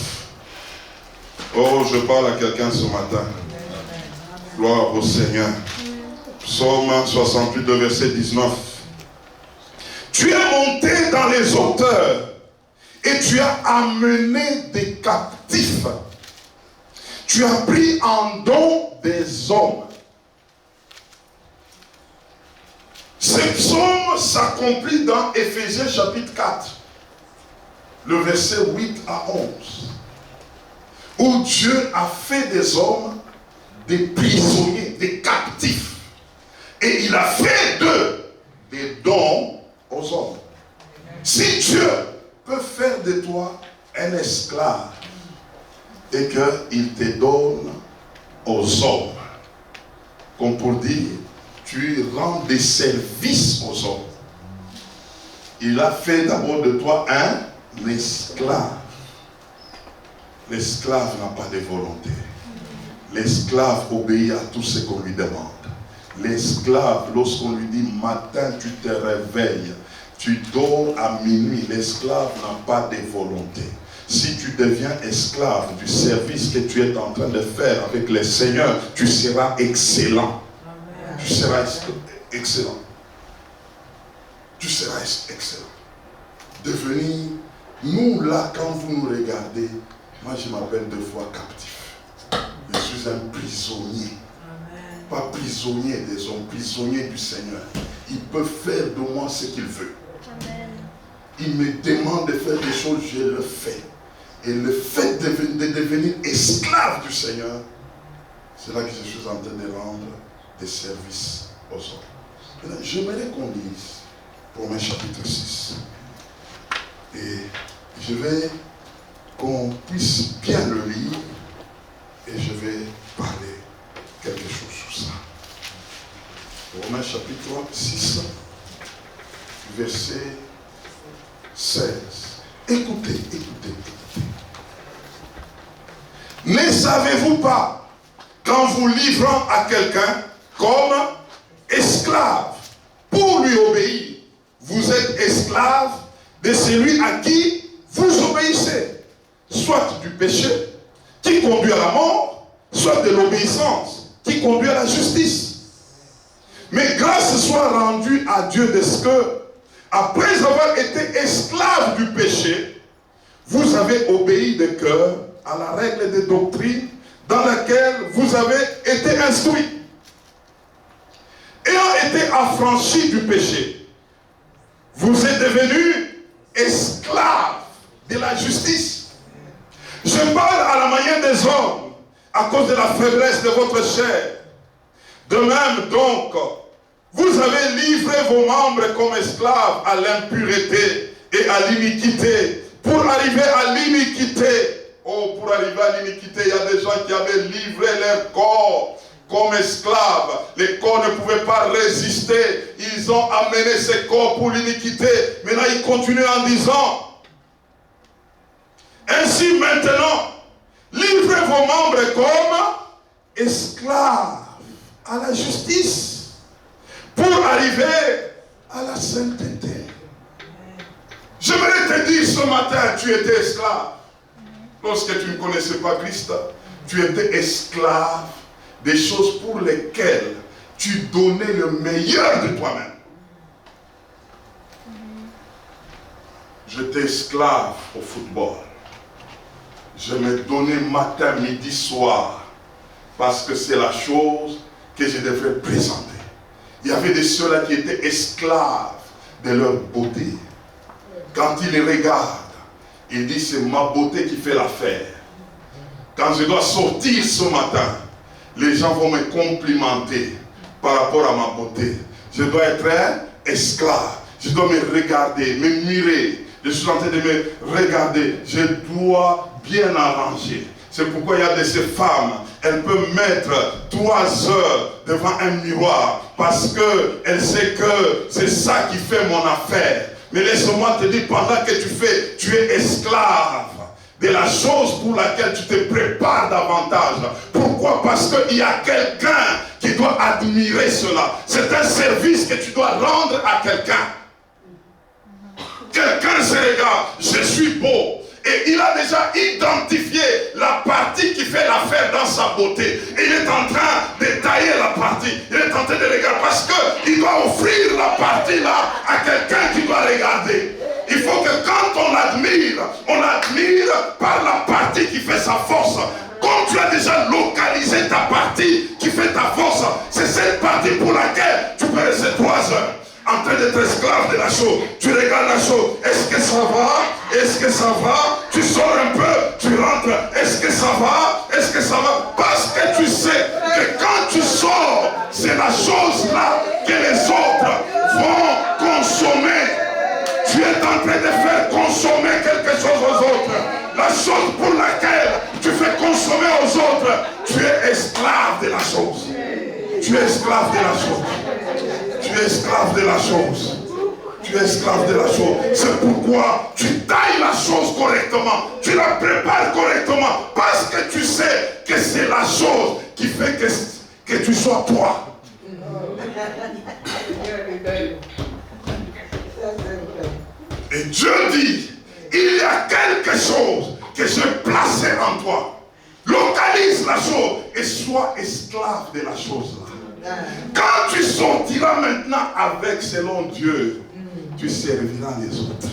Oh, je parle à quelqu'un ce matin. Gloire au Seigneur. Psaume 68, le verset 19. Tu es monté dans les hauteurs et tu as amené des captifs. Tu as pris en don des hommes. Ce psaume s'accomplit dans Éphésiens chapitre 4, le verset 8 à 11, où Dieu a fait des hommes des prisonniers, des captifs. Et il a fait d'eux des dons aux hommes. Si Dieu peut faire de toi un esclave et qu'il te donne aux hommes, comme pour dire, tu rends des services aux hommes. Il a fait d'abord de toi un esclave. L'esclave n'a pas de volonté. L'esclave obéit à tout ce qu'on lui demande. L'esclave, lorsqu'on lui dit matin tu te réveilles, tu dors à minuit, l'esclave n'a pas de volonté. Si tu deviens esclave du service que tu es en train de faire avec le Seigneur, tu seras excellent. Amen. Tu seras excellent. Tu seras excellent. Devenir, nous là, quand vous nous regardez, moi je m'appelle deux fois captif. Je suis un prisonnier. Amen. Pas prisonnier des hommes, prisonnier du Seigneur. Il peut faire de moi ce qu'il veut. Amen. Il me demande de faire des choses, je le fais. Et le fait de devenir esclave du Seigneur, c'est là que je suis en train de rendre des services aux hommes. J'aimerais qu'on lise Romains chapitre 6. Et je vais qu'on puisse bien le lire et je vais parler quelque chose sur ça. Romains chapitre 6, verset 16. Écoutez. Ne savez-vous pas qu'en vous livrant à quelqu'un comme esclave pour lui obéir, vous êtes esclave de celui à qui vous obéissez, soit du péché qui conduit à la mort, soit de l'obéissance qui conduit à la justice. Mais grâce soit rendue à Dieu de ce que, après avoir été esclave du péché, vous avez obéi de cœur à la règle de doctrine dans laquelle vous avez été instruits. Ayant été affranchis du péché, vous êtes devenus esclaves de la justice. Je parle à la manière des hommes à cause de la faiblesse de votre chair. De même donc, vous avez livré vos membres comme esclaves à l'impureté et à l'iniquité pour arriver à l'iniquité. Oh, pour arriver à l'iniquité, il y a des gens qui avaient livré leur corps comme esclaves. Les corps ne pouvaient pas résister. Ils ont amené ces corps pour l'iniquité. Maintenant, ils continuent en disant, ainsi maintenant, livrez vos membres comme esclaves à la justice pour arriver à la sainteté. J'aimerais te dire ce matin, tu étais esclave. Lorsque tu ne connaissais pas Christ, tu étais esclave des choses pour lesquelles tu donnais le meilleur de toi-même. J'étais esclave au football. Je me donnais matin, midi, soir, parce que c'est la chose que je devais présenter. Il y avait des ceux-là qui étaient esclaves de leur beauté. Quand ils les regardent, Il dit, c'est ma beauté qui fait l'affaire. Quand je dois sortir ce matin, les gens vont me complimenter par rapport à ma beauté. Je dois être un esclave. Je dois me regarder, me mirer. Je suis en train de me regarder. Je dois bien arranger. C'est pourquoi il y a de ces femmes, elles peuvent mettre 3 heures devant un miroir parce qu'elles savent que c'est ça qui fait mon affaire. Mais laisse-moi te dire, pendant que tu es esclave de la chose pour laquelle tu te prépares davantage. Pourquoi? Parce qu'il y a quelqu'un qui doit admirer cela. C'est un service que tu dois rendre à quelqu'un. Quelqu'un se regarde, je suis beau. Et il a déjà identifié la partie qui fait l'affaire dans sa beauté. Et il est en train de tailler la partie. Il est en train de regarder parce qu'il doit offrir la partie là à quelqu'un qui doit regarder. Il faut que quand on admire par la partie qui fait sa force. Quand tu as déjà localisé ta partie qui fait ta force, c'est cette partie pour laquelle tu peux rester 3 heures. En train d'être esclave de la chose. Tu regardes la chose. Est-ce que ça va? Est-ce que ça va? Tu sors un peu, tu rentres. Est-ce que ça va? Est-ce que ça va? Parce que tu sais que quand tu sors, c'est la chose là que les autres vont consommer. Tu es en train de faire consommer quelque chose aux autres. La chose pour laquelle tu fais consommer aux autres, tu es esclave de la chose. Tu es esclave de la chose. Tu es esclave de la chose. Tu es esclave de la chose. C'est pourquoi tu tailles la chose correctement. Tu la prépares correctement. Parce que tu sais que c'est la chose qui fait que tu sois toi. Et Dieu dit, il y a quelque chose que j'ai placé en toi. Localise la chose et sois esclave de la chose là. Quand tu sortiras maintenant avec selon Dieu, tu serviras les autres.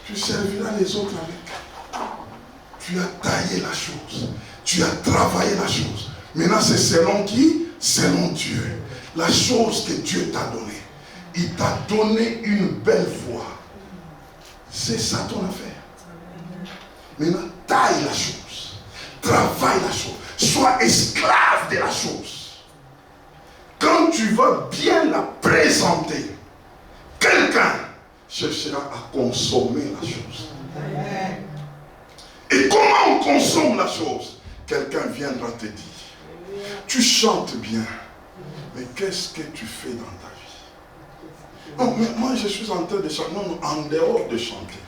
Tu serviras les autres avec. Tu as taillé la chose. Tu as travaillé la chose. Maintenant c'est selon qui? Selon Dieu. La chose que Dieu t'a donnée. Il t'a donné une belle voix. C'est ça ton affaire. Maintenant taille la chose. Travaille la chose. Sois esclave de la chose. Quand tu vas bien la présenter, quelqu'un cherchera à consommer la chose. Et comment on consomme la chose? Quelqu'un viendra te dire, tu chantes bien, mais qu'est-ce que tu fais dans ta vie? Non, mais moi je suis en train de chanter, non, en dehors de chanter.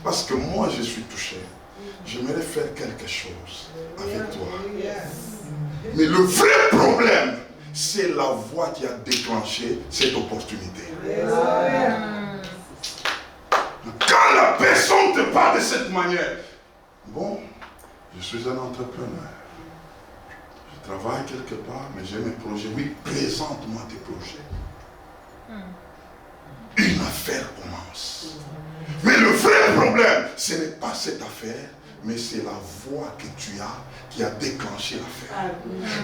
Parce que moi je suis touché. J'aimerais faire quelque chose avec toi. Mais le vrai problème, c'est la voix qui a déclenché cette opportunité. Quand la personne te parle de cette manière, bon, je suis un entrepreneur. Je travaille quelque part, mais j'ai mes projets. Oui, présente-moi tes projets. Une affaire commence. Mais le vrai problème, ce n'est pas cette affaire, mais c'est la voix que tu as qui a déclenché l'affaire.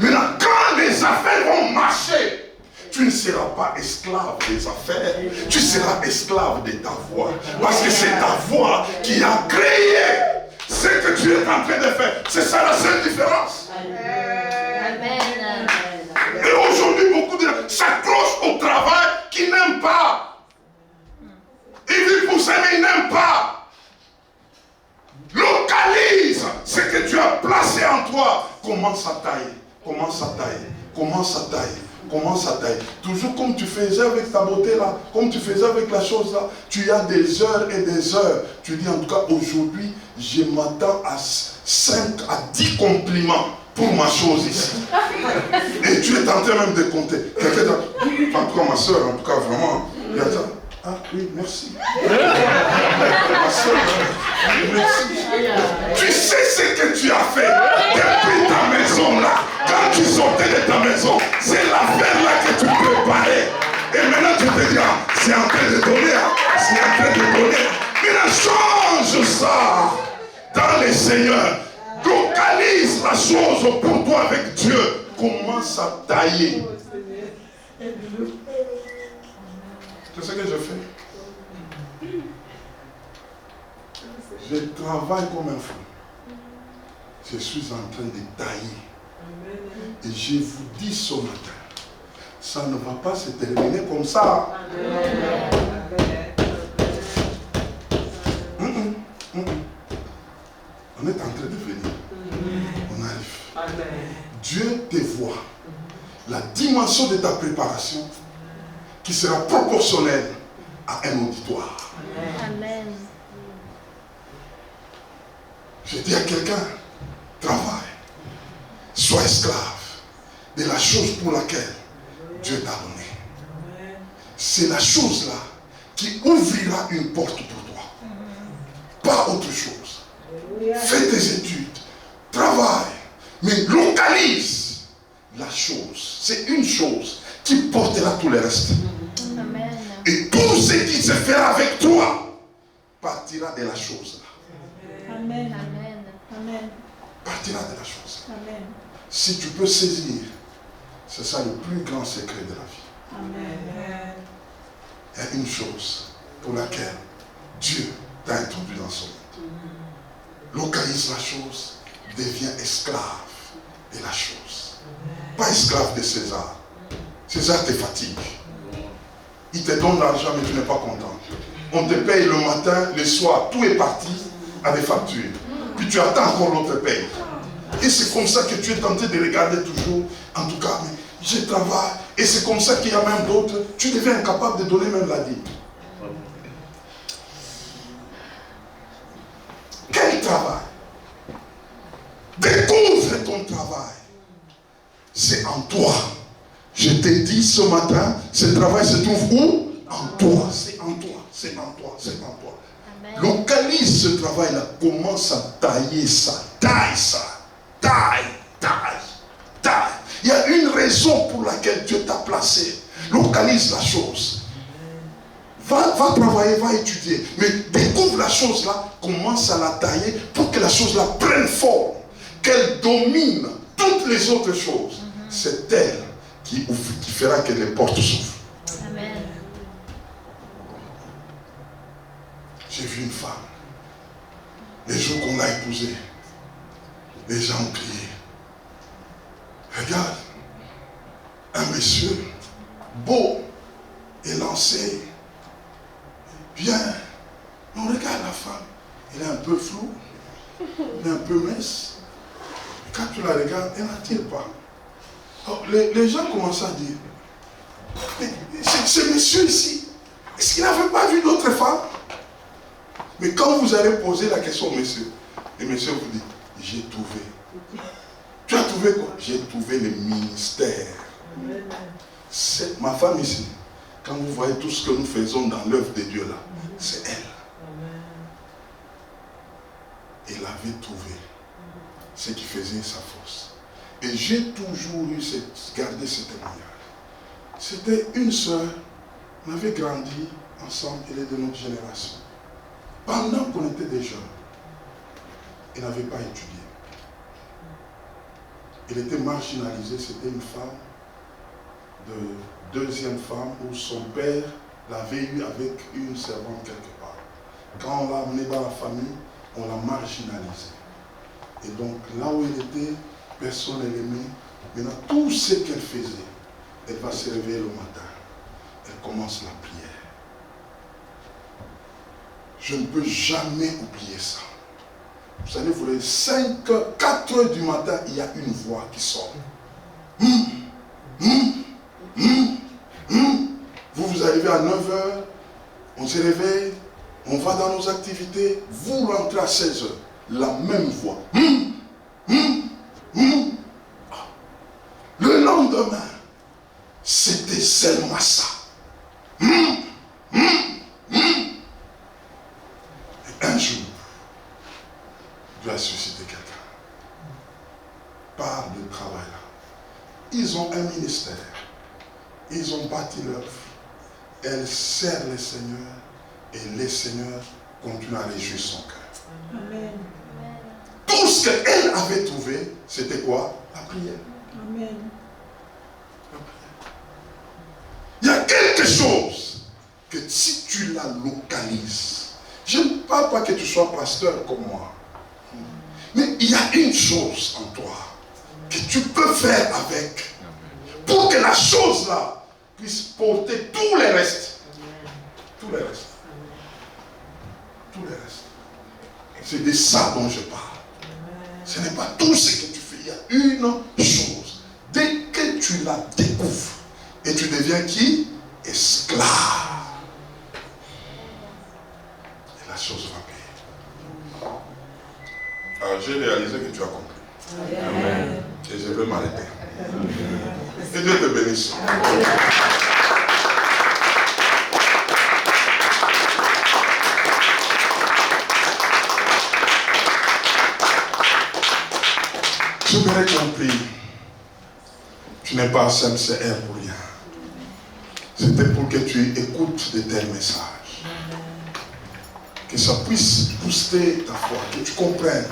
Maintenant, quand les affaires vont marcher, tu ne seras pas esclave des affaires, tu seras esclave de ta voix. Parce que c'est ta voix qui a créé ce que tu es en train de faire. C'est ça la seule différence. Amen. Et aujourd'hui, beaucoup de gens s'accrochent au travail qu'ils n'aiment pas. Ils vivent pour ça, mais ils n'aiment pas. Localise ce que tu as placé en toi. Commence à tailler. Commence à tailler. Commence à tailler. Commence à tailler. Toujours comme tu faisais avec ta beauté là, comme tu faisais avec la chose là, tu as des heures et des heures. Tu dis en tout cas aujourd'hui, je m'attends à 5 à 10 compliments pour ma chose ici. Et tu es en train même de compter. En tout cas ma soeur, en tout cas vraiment, il y a ça. Ah oui, merci. Ma soeur, merci. Tu sais ce que tu as fait depuis ta maison là. Quand tu sortais de ta maison, c'est l'affaire là que tu préparais. Et maintenant tu te dis, ah, c'est en train de donner, c'est en train de donner. Maintenant change ça dans les Seigneurs. Localise la chose pour toi avec Dieu. Commence à tailler. C'est ce que je fais. Je travaille comme un fou. Je suis en train de tailler. Et je vous dis ce matin, ça ne va pas se terminer comme ça. On est en train de venir. On arrive. Dieu te voit. La dimension de ta préparation qui sera proportionnelle à un auditoire. Amen. Je dis à quelqu'un, travaille. Sois esclave de la chose pour laquelle Dieu t'a donné. C'est la chose là qui ouvrira une porte pour toi. Pas autre chose. Fais tes études, travaille, mais localise la chose. C'est une chose qui portera tout le reste. Amen. Et tout ce qui se fera avec toi partira de la chose là. Amen. Amen. Amen. Partira de la chose. Amen. Si tu peux saisir, c'est ça le plus grand secret de la vie. Amen. Il y a une chose pour laquelle Dieu t'a introduit dans son monde. Localise la chose, deviens esclave de la chose. Pas esclave de César. César te fatigue. Il te donne l'argent mais tu n'es pas content. On te paye le matin, le soir, tout est parti à des factures. Puis tu attends encore l'autre paye. Et c'est comme ça que tu es tenté de regarder toujours. En tout cas, mais je travaille. Et c'est comme ça qu'il y a même d'autres. Tu deviens incapable de donner même la dîme. Quel travail? Découvre ton travail. C'est en toi. Je t'ai dit ce matin, ce travail se trouve où? En toi. C'est en toi. C'est en toi. C'est en toi. Amen. Localise ce travail-là. Commence à tailler ça. Taille ça. Taille. Taille. Taille. Il y a une raison pour laquelle Dieu t'a placé. Localise la chose. Va travailler, va étudier. Mais découvre la chose là. Commence à la tailler pour que la chose là prenne forme. Qu'elle domine toutes les autres choses. C'est elle qui fera que les portes s'ouvrent. Amen. J'ai vu une femme. Les jours qu'on l'a épousée, les gens ont crié. Regarde, un monsieur beau, élancé, bien. On regarde la femme. Elle est un peu floue, elle est un peu mince. Quand tu la regardes, elle n'attire pas. Alors, les gens commencent à dire, mais ce monsieur ici, est-ce qu'il n'avait pas vu d'autres femmes? Mais quand vous allez poser la question au monsieur, le monsieur vous dit, j'ai trouvé. Tu as trouvé quoi? J'ai trouvé le ministère. C'est ma femme ici. Quand vous voyez tout ce que nous faisons dans l'œuvre de Dieu là, c'est elle. Elle avait trouvé ce qui faisait sa force. Et j'ai toujours gardé ce témoignage. C'était une sœur, on avait grandi ensemble, elle est de notre génération. Pendant qu'on était des jeunes, elle n'avait pas étudié. Elle était marginalisée, c'était une femme de deuxième femme où son père l'avait eu avec une servante quelque part. Quand on l'a amenée dans la famille, on l'a marginalisée. Et donc là où elle était, personne ne l'aimait. Maintenant, tout ce qu'elle faisait, elle va se réveiller le matin. Elle commence la prière. Je ne peux jamais oublier ça. Vous allez vous lever 4 heures du matin, il y a une voix qui sort. Vous arrivez à 9 heures, on se réveille, on va dans nos activités, vous rentrez à 16 heures. La même voix. Le lendemain, c'était seulement ça. Et un jour, Dieu a suscité quelqu'un. Par le travail là. Ils ont un ministère. Ils ont bâti l'œuvre. Elle sert le Seigneur et le Seigneur continue à réjouir son cœur. Amen. Tout ce qu'elle avait trouvé, c'était quoi? La prière. Amen. Il y a quelque chose que si tu la localises, je ne parle pas que tu sois pasteur comme moi, mais il y a une chose en toi que tu peux faire avec pour que la chose là puisse porter tout le reste. Tout le reste. Tout le reste. C'est de ça dont je parle. Ce n'est pas tout ce que tu fais. Il y a une chose. Dès que tu la découvres, et tu deviens qui? Esclave. Et la chose va payer. Alors j'ai réalisé que tu as compris. Amen. Et je vais m'arrêter. Et Dieu te bénisse. Je m'aurais compris. Tu n'es pas sincère pour rien. C'était pour que tu écoutes de tels messages. Que ça puisse booster ta foi, que tu comprennes.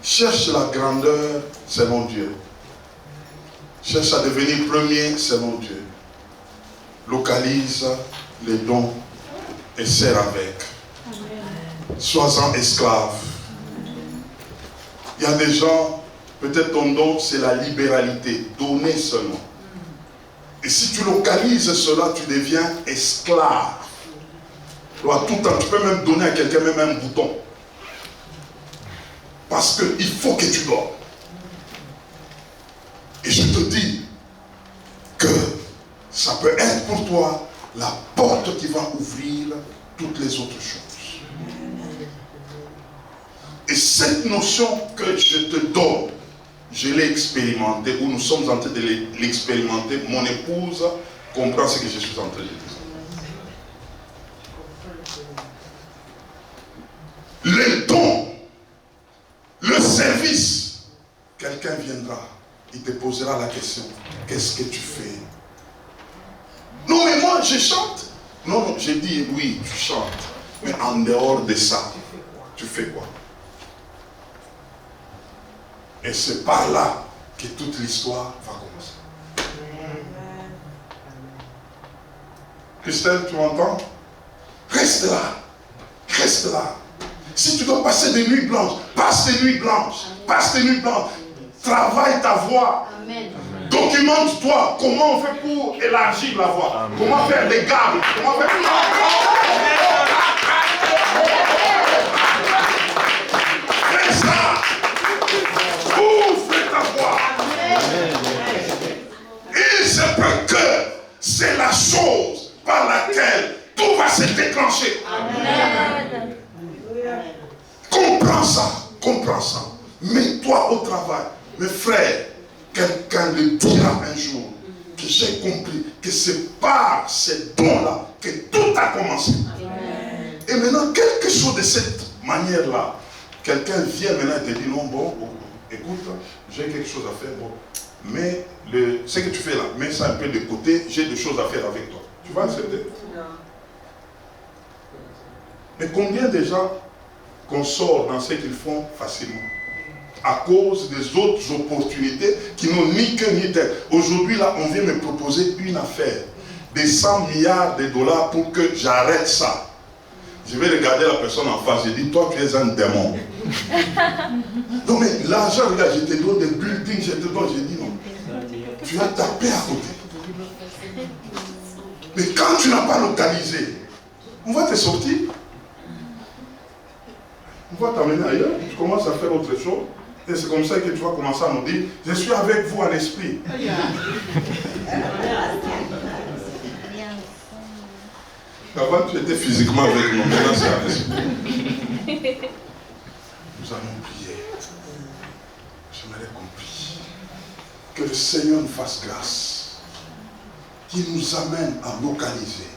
Cherche la grandeur selon Dieu. Cherche à devenir premier selon Dieu. Localise les dons et sers avec. Sois-en esclave. Il y a des gens, peut-être ton don c'est la libéralité, donner seulement. Et si tu localises cela, tu deviens esclave. Tout le temps, tu peux même donner à quelqu'un même un bouton. Parce qu'il faut que tu donnes. Et je te dis que ça peut être pour toi la porte qui va ouvrir toutes les autres choses. Et cette notion que je te donne, je l'ai expérimentée, ou nous sommes en train de l'expérimenter. Mon épouse comprend ce que je suis en train de dire. Le don, le service, quelqu'un viendra, il te posera la question, qu'est-ce que tu fais? Non mais moi je chante. Non, j'ai dit oui, tu chantes. Mais en dehors de ça, tu fais quoi? Et c'est par là que toute l'histoire va commencer. Christelle, tu m'entends? Reste là. Reste là. Si tu dois passer des nuits blanches, passe des nuits blanches. Passe des nuits blanches. Travaille ta voix. Amen. Documente-toi. Comment on fait pour élargir la voix? Amen. Comment faire les gammes? Comment faire... Fais ça. Ouvre ta voix. Il se peut que c'est la chose par laquelle tout va se déclencher. Amen. Comprends ça, comprends ça. Mets-toi au travail. Mes frères, quelqu'un le dira un jour que j'ai compris que c'est par ces dons-là que tout a commencé. Amen. Et maintenant, quelque chose de cette manière-là, quelqu'un vient maintenant et te dit non, bon, écoute, j'ai quelque chose à faire, bon, mais ce que tu fais là, mets ça un peu de côté, j'ai des choses à faire avec toi. Tu vas accepter? Mais combien de gens qu'on sort dans ce qu'ils font facilement à cause des autres opportunités qui n'ont ni queue ni tête. Aujourd'hui là, on vient me proposer une affaire de 100 milliards de dollars pour que j'arrête ça. Je vais regarder la personne en face, je dis, toi tu es un démon. Non mais l'argent, regarde, je te donne des buildings, je te donne, je dis non. Tu as tapé à côté. Mais quand tu n'as pas localisé, on va te sortir. On va t'amener ailleurs, tu commences à faire autre chose. Et c'est comme ça que tu vas commencer à nous dire, je suis avec vous en esprit. Avant tu étais physiquement avec nous, maintenant c'est en esprit. Nous allons prier. J'aimerais qu'on prie. Que le Seigneur nous fasse grâce. Qu'il nous amène à localiser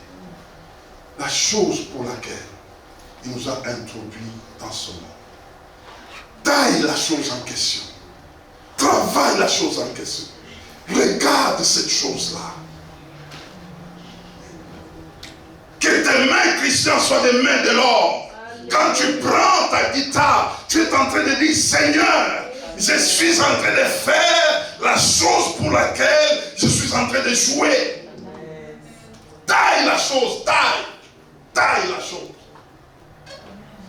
la chose pour laquelle il nous a introduits dans ce monde. Taille la chose en question. Travaille la chose en question. Regarde cette chose-là. Que tes mains, Christian, soient des mains de l'or. Quand tu prends ta guitare, tu es en train de dire, Seigneur, je suis en train de faire la chose pour laquelle je suis en train de jouer. Taille la chose, taille. chose.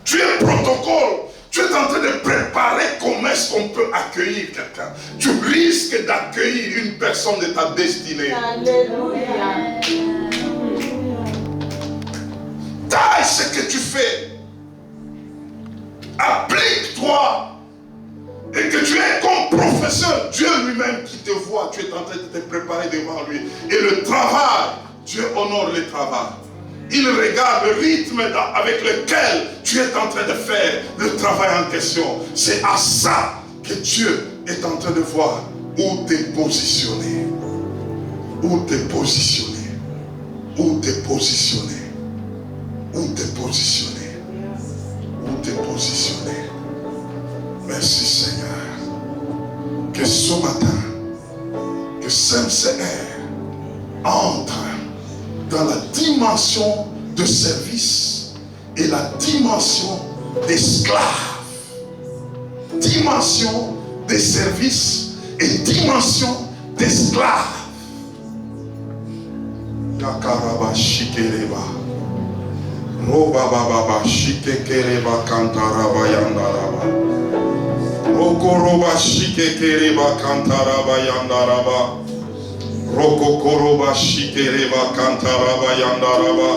Tu es protocole. Tu es en train de préparer comment est-ce qu'on peut accueillir quelqu'un. Tu risques d'accueillir une personne de ta destinée. Alléluia. Taille ce que tu fais. Applique-toi. Et que tu es comme professeur. Dieu lui-même qui te voit. Tu es en train de te préparer devant lui. Et le travail, Dieu honore le travail. Il regarde le rythme avec lequel tu es en train de faire le travail en question. C'est à ça que Dieu est en train de voir où t'es positionné. Où t'es positionné. Où t'es positionné. Où t'es positionné. Où t'es positionné. Merci Seigneur. Que ce matin, que Saint-Seigneur entre dans la dimension de service et la dimension d'esclave. Dimension de service et dimension d'esclave. Yakaraba shikereba. Roba baba shikekereba kantaraba yandaraba. Rokoroba shikekereba kantaraba yandaraba. Roko koroba shikereba kantaraba yandaraba.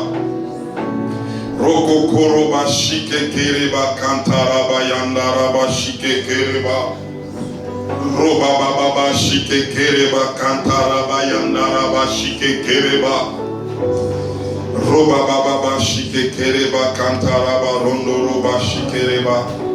Roko koroba shikekereba kantaraba yandaraba shikekereba. Roba baba shikekereba kantaraba yandaraba shikekereba. Roba baba shikekereba kantaraba rondoroba shikereba.